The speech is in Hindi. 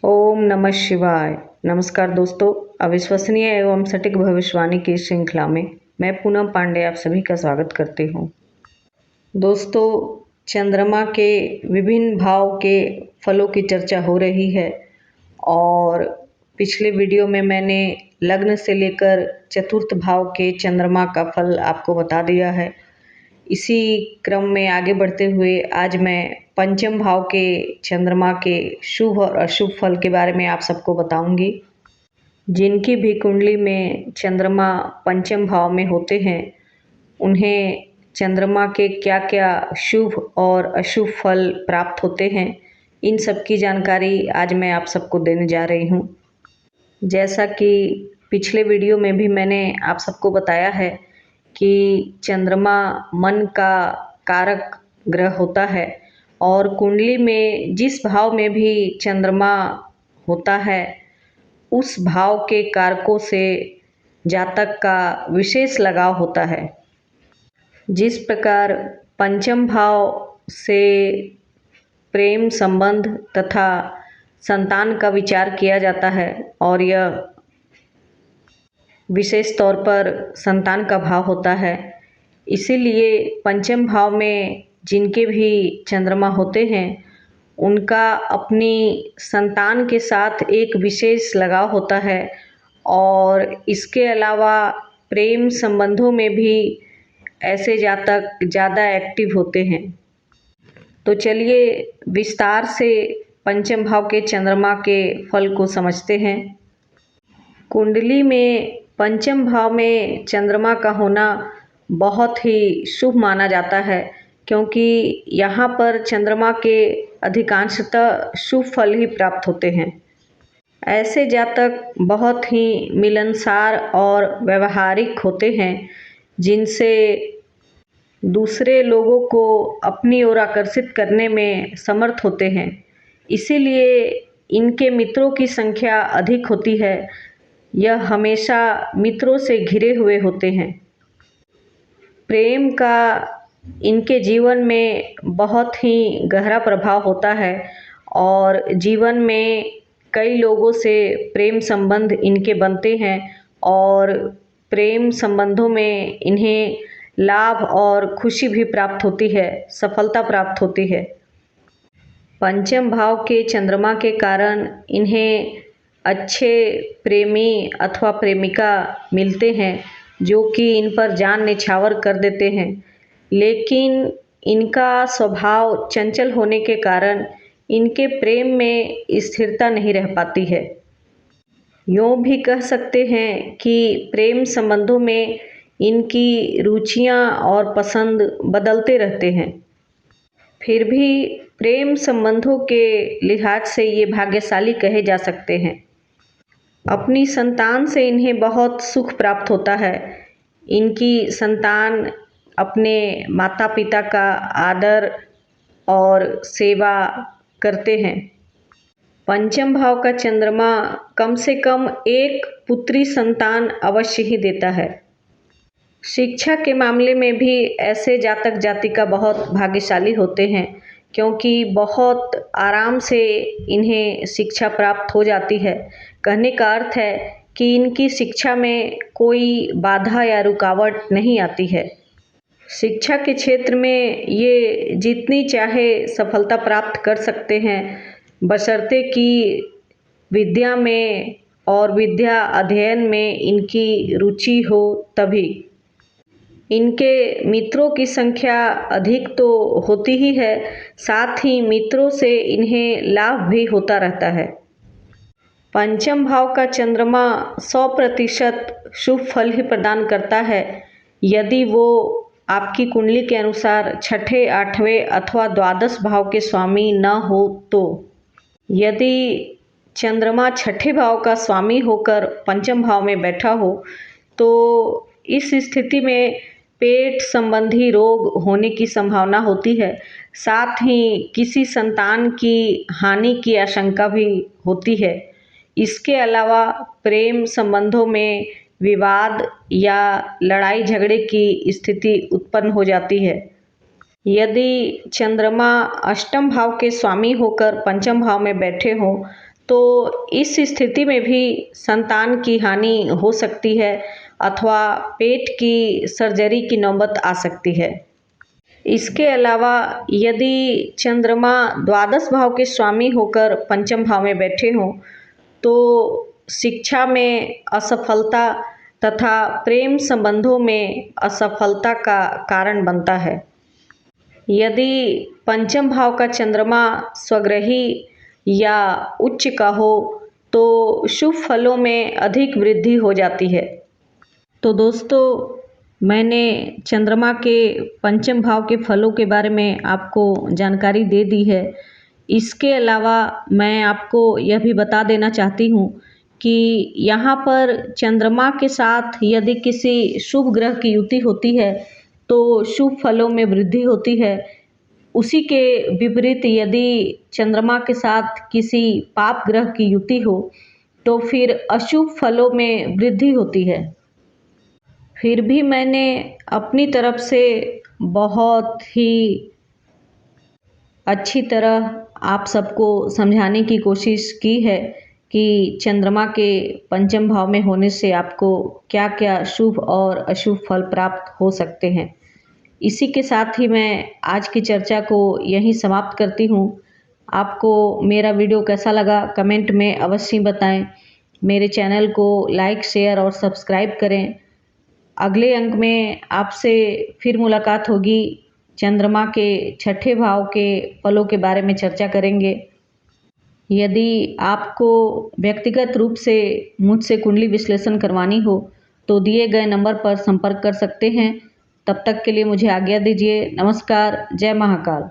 ओम नमः शिवाय। नमस्कार दोस्तों, अविश्वसनीय एवं सटीक भविष्यवाणी की श्रृंखला में मैं पूनम पांडे आप सभी का स्वागत करती हूँ। दोस्तों, चंद्रमा के विभिन्न भाव के फलों की चर्चा हो रही है और पिछले वीडियो में मैंने लग्न से लेकर चतुर्थ भाव के चंद्रमा का फल आपको बता दिया है। इसी क्रम में आगे बढ़ते हुए आज मैं पंचम भाव के चंद्रमा के शुभ और अशुभ फल के बारे में आप सबको बताऊंगी। जिनकी भी कुंडली में चंद्रमा पंचम भाव में होते हैं उन्हें चंद्रमा के क्या क्या शुभ और अशुभ फल प्राप्त होते हैं, इन सब की जानकारी आज मैं आप सबको देने जा रही हूँ। जैसा कि पिछले वीडियो में भी मैंने आप सबको बताया है कि चंद्रमा मन का कारक ग्रह होता है और कुंडली में जिस भाव में भी चंद्रमा होता है उस भाव के कारकों से जातक का विशेष लगाव होता है। जिस प्रकार पंचम भाव से प्रेम संबंध तथा संतान का विचार किया जाता है और यह विशेष तौर पर संतान का भाव होता है, इसीलिए पंचम भाव में जिनके भी चंद्रमा होते हैं उनका अपनी संतान के साथ एक विशेष लगाव होता है और इसके अलावा प्रेम संबंधों में भी ऐसे जातक ज़्यादा एक्टिव होते हैं। तो चलिए विस्तार से पंचम भाव के चंद्रमा के फल को समझते हैं। कुंडली में पंचम भाव में चंद्रमा का होना बहुत ही शुभ माना जाता है, क्योंकि यहाँ पर चंद्रमा के अधिकांशतः शुभ फल ही प्राप्त होते हैं। ऐसे जातक बहुत ही मिलनसार और व्यवहारिक होते हैं, जिनसे दूसरे लोगों को अपनी ओर आकर्षित करने में समर्थ होते हैं। इसीलिए इनके मित्रों की संख्या अधिक होती है। यह हमेशा मित्रों से घिरे हुए होते हैं। प्रेम का इनके जीवन में बहुत ही गहरा प्रभाव होता है और जीवन में कई लोगों से प्रेम संबंध इनके बनते हैं और प्रेम संबंधों में इन्हें लाभ और खुशी भी प्राप्त होती है, सफलता प्राप्त होती है। पंचम भाव के चंद्रमा के कारण इन्हें अच्छे प्रेमी अथवा प्रेमिका मिलते हैं जो कि इन पर जान निछावर कर देते हैं, लेकिन इनका स्वभाव चंचल होने के कारण इनके प्रेम में स्थिरता नहीं रह पाती है। यूँ भी कह सकते हैं कि प्रेम संबंधों में इनकी रुचियाँ और पसंद बदलते रहते हैं। फिर भी प्रेम संबंधों के लिहाज से ये भाग्यशाली कहे जा सकते हैं। अपनी संतान से इन्हें बहुत सुख प्राप्त होता है। इनकी संतान अपने माता पिता का आदर और सेवा करते हैं। पंचम भाव का चंद्रमा कम से कम एक पुत्री संतान अवश्य ही देता है। शिक्षा के मामले में भी ऐसे जातक जातिका बहुत भाग्यशाली होते हैं, क्योंकि बहुत आराम से इन्हें शिक्षा प्राप्त हो जाती है। कहने का अर्थ है कि इनकी शिक्षा में कोई बाधा या रुकावट नहीं आती है। शिक्षा के क्षेत्र में ये जितनी चाहे सफलता प्राप्त कर सकते हैं, बशर्ते कि विद्या में और विद्या अध्ययन में इनकी रुचि हो तभी। इनके मित्रों की संख्या अधिक तो होती ही है, साथ ही मित्रों से इन्हें लाभ भी होता रहता है। पंचम भाव का चंद्रमा 100% शुभ फल ही प्रदान करता है यदि वो आपकी कुंडली के अनुसार छठे, आठवें अथवा द्वादश भाव के स्वामी न हो तो। यदि चंद्रमा छठे भाव का स्वामी होकर पंचम भाव में बैठा हो तो इस स्थिति में पेट संबंधी रोग होने की संभावना होती है। साथ ही किसी संतान की हानि की आशंका भी होती है। इसके अलावा प्रेम संबंधों में विवाद या लड़ाई झगड़े की स्थिति उत्पन्न हो जाती है। यदि चंद्रमा अष्टम भाव के स्वामी होकर पंचम भाव में बैठे हों तो इस स्थिति में भी संतान की हानि हो सकती है अथवा पेट की सर्जरी की नौबत आ सकती है। इसके अलावा यदि चंद्रमा द्वादश भाव के स्वामी होकर पंचम भाव में बैठे हों तो शिक्षा में असफलता तथा प्रेम संबंधों में असफलता का कारण बनता है। यदि पंचम भाव का चंद्रमा स्वग्रही या उच्च का हो तो शुभ फलों में अधिक वृद्धि हो जाती है। तो दोस्तों, मैंने चंद्रमा के पंचम भाव के फलों के बारे में आपको जानकारी दे दी है। इसके अलावा मैं आपको यह भी बता देना चाहती हूँ कि यहाँ पर चंद्रमा के साथ यदि किसी शुभ ग्रह की युति होती है तो शुभ फलों में वृद्धि होती है। उसी के विपरीत यदि चंद्रमा के साथ किसी पाप ग्रह की युति हो तो फिर अशुभ फलों में वृद्धि होती है। फिर भी मैंने अपनी तरफ से बहुत ही अच्छी तरह आप सबको समझाने की कोशिश की है कि चंद्रमा के पंचम भाव में होने से आपको क्या क्या शुभ और अशुभ फल प्राप्त हो सकते हैं। इसी के साथ ही मैं आज की चर्चा को यहीं समाप्त करती हूँ। आपको मेरा वीडियो कैसा लगा कमेंट में अवश्य बताएं। मेरे चैनल को लाइक, शेयर और सब्सक्राइब करें। अगले अंक में आपसे फिर मुलाकात होगी। चंद्रमा के छठे भाव के फलों के बारे में चर्चा करेंगे। यदि आपको व्यक्तिगत रूप से मुझसे कुंडली विश्लेषण करवानी हो तो दिए गए नंबर पर संपर्क कर सकते हैं। तब तक के लिए मुझे आज्ञा दीजिए। नमस्कार। जय महाकाल।